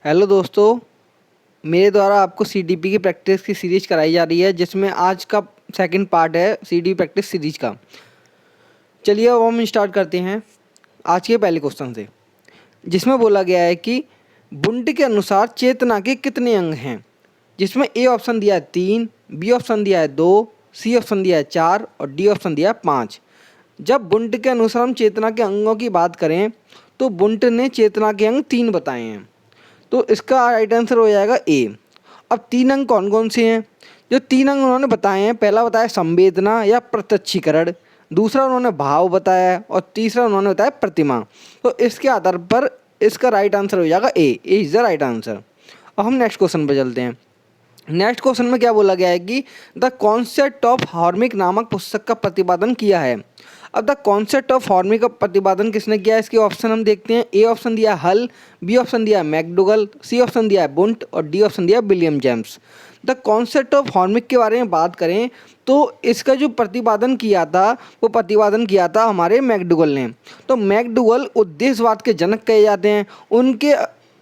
Hello दोस्तों, मेरे द्वारा आपको सीडीपी की प्रैक्टिस की सीरीज कराई जा रही है, जिसमें आज का सेकंड पार्ट है सीडीपी प्रैक्टिस सीरीज का। चलिए अब हम स्टार्ट करते हैं आज के पहले क्वेश्चन से, जिसमें बोला गया है कि बुंड के अनुसार चेतना के कितने अंग हैं। जिसमें ए ऑप्शन दिया है 3, बी ऑप्शन दिया है 2, सी ऑप्शन दिया है 4 और डी ऑप्शन दिया है 5। जब बुंड के अनुसार हम चेतना के अंगों की बात करें तो बुंड ने चेतना के अंग 3 बताए हैं, तो इसका राइट आंसर हो जाएगा ए। अब 3 अंग कौन कौन से हैं? जो 3 अंग उन्होंने बताए हैं, पहला बताया संवेदना या प्रत्यक्षीकरण, दूसरा उन्होंने भाव बताया और तीसरा उन्होंने बताया प्रतिमा। तो इसके आधार पर इसका राइट आंसर हो जाएगा A is the right answer. अब हम नेक्स्ट क्वेश्चन पर चलते हैं। नेक्स्ट क्वेश्चन में क्या बोला गया है कि द कॉन्सेप्ट ऑफ हार्मिक नामक पुस्तक का प्रतिपादन किया है। अब द कॉन्सेप्ट ऑफ हार्मिक का प्रतिपादन किसने किया है, इसके ऑप्शन हम देखते हैं। ए ऑप्शन दिया हल, बी ऑप्शन दिया मैकडुगल, सी ऑप्शन दिया बुंट और डी ऑप्शन दिया William James. The concept of hormic के बारे में बात करें तो इसका जो प्रतिपादन किया था वो प्रतिपादन किया था हमारे मैकडुगल ने। तो मैकडुगल उद्देश्यवाद के जनक कहे जाते हैं, उनके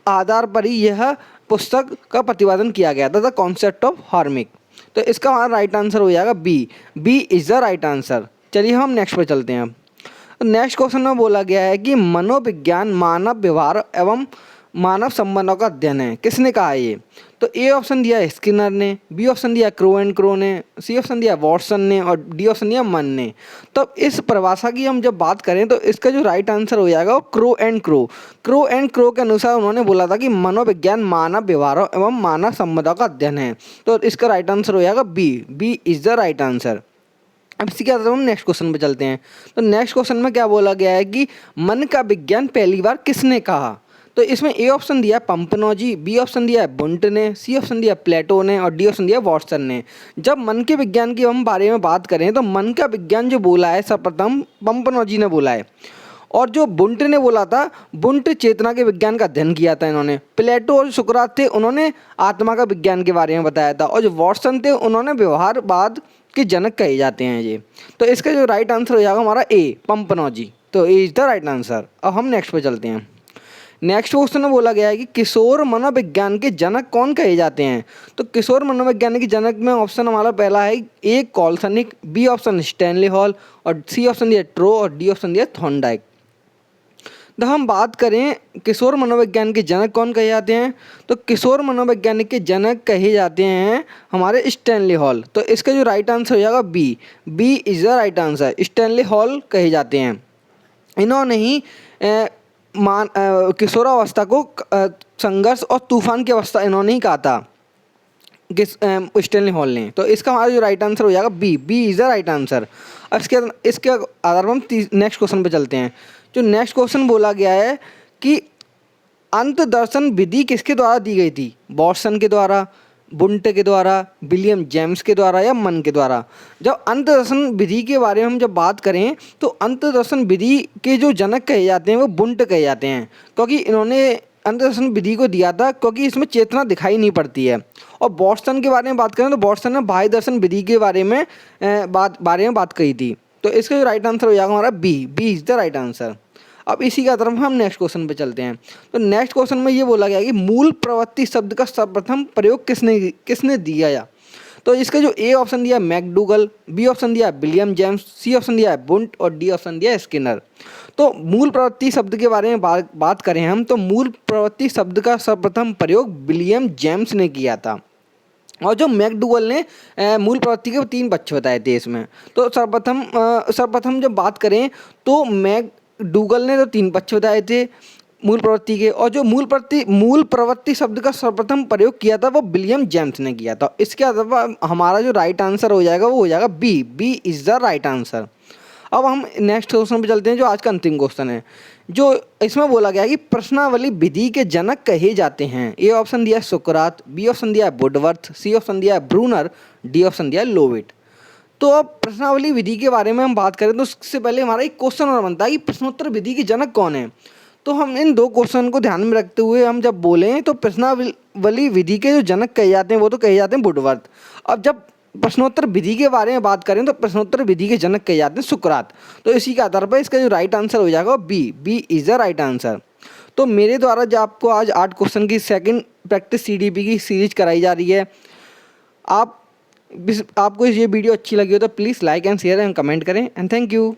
आधार पर ही यह पुस्तक का प्रतिपादन किया गया था, द कॉन्सेप्ट ऑफ हार्मिक। तो इसका हमारा राइट आंसर हो जाएगा B is the right answer. चलिए हम नेक्स्ट पर चलते हैं। नेक्स्ट क्वेश्चन में बोला गया है कि मनोविज्ञान मानव व्यवहार एवं मानव संबंधों का अध्ययन है, किसने कहा है ये? तो ए ऑप्शन दिया है स्किनर ने, बी ऑप्शन दिया क्रो एंड क्रो ने, सी ऑप्शन दिया वॉटसन ने और डी ऑप्शन दिया मन ने। तो इस परिभाषा की हम जब बात करें तो इसका जो राइट आंसर हो जाएगा वो क्रो एंड क्रो के अनुसार उन्होंने बोला था कि मनोविज्ञान मानव व्यवहारों एवं मानव संबंधों का अध्ययन है। तो इसका राइट आंसर हो जाएगा B is the right answer. अब इसी के आधार पर हम नेक्स्ट क्वेश्चन पे चलते हैं। तो नेक्स्ट क्वेश्चन में क्या बोला गया है कि मन का विज्ञान पहली बार किसने कहा? तो इसमें ए ऑप्शन दिया पम्पनोजी, बी ऑप्शन दिया बुंट ने, सी ऑप्शन दिया प्लेटो ने और डी ऑप्शन दिया वॉटसन ने। जब मन के विज्ञान की हम बारे में बात करें तो मन का विज्ञान जो बोला है सर्वप्रथम पम्पनोजी ने बोला है, और जो बुंट ने बोला था, बुंट चेतना के विज्ञान का अध्ययन किया था इन्होंने। प्लेटो और सुकरात थे, उन्होंने आत्मा का विज्ञान के बारे में बताया था, और जो वॉटसन थे उन्होंने व्यवहारवाद के जनक कहे जाते हैं ये। तो इसका जो राइट आंसर हो जाएगा हमारा ए पम्पनोजी। तो A is the right answer. अब हम नेक्स्ट पे चलते हैं। नेक्स्ट क्वेश्चन में बोला गया है कि किशोर मनोविज्ञान के जनक कौन कहे जाते हैं। तो किशोर मनोविज्ञान के जनक में ऑप्शन हमारा पहला है ए कॉल्सनिक, बी ऑप्शन स्टैनली हॉल और सी ऑप्शन दिया ट्रो और डी ऑप्शन दिया थॉर्नडाइक। तो हम बात करें किशोर मनोविज्ञान के जनक कौन कहे जाते हैं, तो किशोर मनोवैज्ञानिक के जनक कहे जाते हैं हमारे स्टैनली हॉल। तो इसका जो राइट आंसर हो जाएगा B is the right answer. Stanley Hall कहे जाते हैं। इन्होंने ही किशोरावस्था को संघर्ष और तूफान की अवस्था इन्होंने ही कहा था स्टैनली हॉल ने। तो इसका हमारा जो राइट आंसर हो जाएगा B is the right answer. अब इसके आधार पर हम नेक्स्ट क्वेश्चन पे चलते हैं। जो नेक्स्ट क्वेश्चन बोला गया है कि अंत दर्शन विधि किसके द्वारा दी गई थी, वॉटसन के द्वारा, बुंट के द्वारा, विलियम जेम्स के द्वारा या मन के द्वारा। जब अंत दर्शन विधि के बारे में हम जब बात करें तो अंत दर्शन विधि के जो जनक कहे जाते हैं वो बुंट कहे जाते हैं, क्योंकि इन्होंने अंत दर्शन विधि को दिया था क्योंकि इसमें चेतना दिखाई नहीं पड़ती है। और वॉटसन के बारे में बात करें तो वॉटसन ने बाह्य दर्शन विधि के बारे में बात कही थी। तो इसका जो राइट आंसर हो जाएगा हमारा B is the right answer. अब इसी का तरफ हम नेक्स्ट क्वेश्चन पे चलते हैं। तो नेक्स्ट क्वेश्चन में ये बोला गया कि मूल प्रवृत्ति शब्द का सर्वप्रथम प्रयोग किसने दिया या? तो इसका जो ए ऑप्शन दिया मैकडुगल, बी ऑप्शन दिया विलियम जेम्स, सी ऑप्शन दिया बुंट और डी ऑप्शन दिया स्किनर। तो मूल प्रवृत्ति शब्द के बारे में बात करें हम तो मूल प्रवृत्ति शब्द का सर्वप्रथम प्रयोग विलियम जेम्स ने किया था, और जो मैकडुगल ने मूल प्रवृत्ति के 3 पक्ष बताए थे इसमें। तो सर्वप्रथम जब बात करें तो मैकडुगल ने तो 3 पक्ष बताए थे मूल प्रवृत्ति के, और जो मूल प्रवृत्ति शब्द का सर्वप्रथम प्रयोग किया था वो विलियम जेम्स ने किया था। इसके अलावा हमारा जो राइट आंसर हो जाएगा वो हो जाएगा B is the right answer. अब हम नेक्स्ट क्वेश्चन पे चलते हैं, जो आज का अंतिम क्वेश्चन है। जो इसमें बोला गया कि प्रश्नावली विधि के जनक कहे जाते हैं। ए ऑप्शन दिया सुकरात, बी ऑप्शन दिया वुडवर्थ, सी ऑप्शन दिया ब्रूनर, डी ऑप्शन दिया लोविट। तो अब प्रश्नावली विधि के बारे में हम बात करें तो उससे पहले हमारा एक क्वेश्चन और बनता है कि प्रश्नोत्तर विधि के जनक कौन है। तो हम इन 2 क्वेश्चन को ध्यान में रखते हुए हम जब बोलें तो प्रश्नावली विधि के जो जनक कहे जाते हैं वो तो कहे जाते हैं वुडवर्थ। अब जब प्रश्नोत्तर विधि के बारे में बात करें तो प्रश्नोत्तर विधि के जनक कहे जाते हैं सुकरात। तो इसी के आधार पर इसका जो राइट आंसर हो जाएगा B is the right answer. तो मेरे द्वारा जो आपको आज 8 क्वेश्चन की सेकंड प्रैक्टिस CDP की सीरीज कराई जा रही है। आपको ये वीडियो अच्छी लगी हो तो please like and share and comment करें एंड थैंक यू।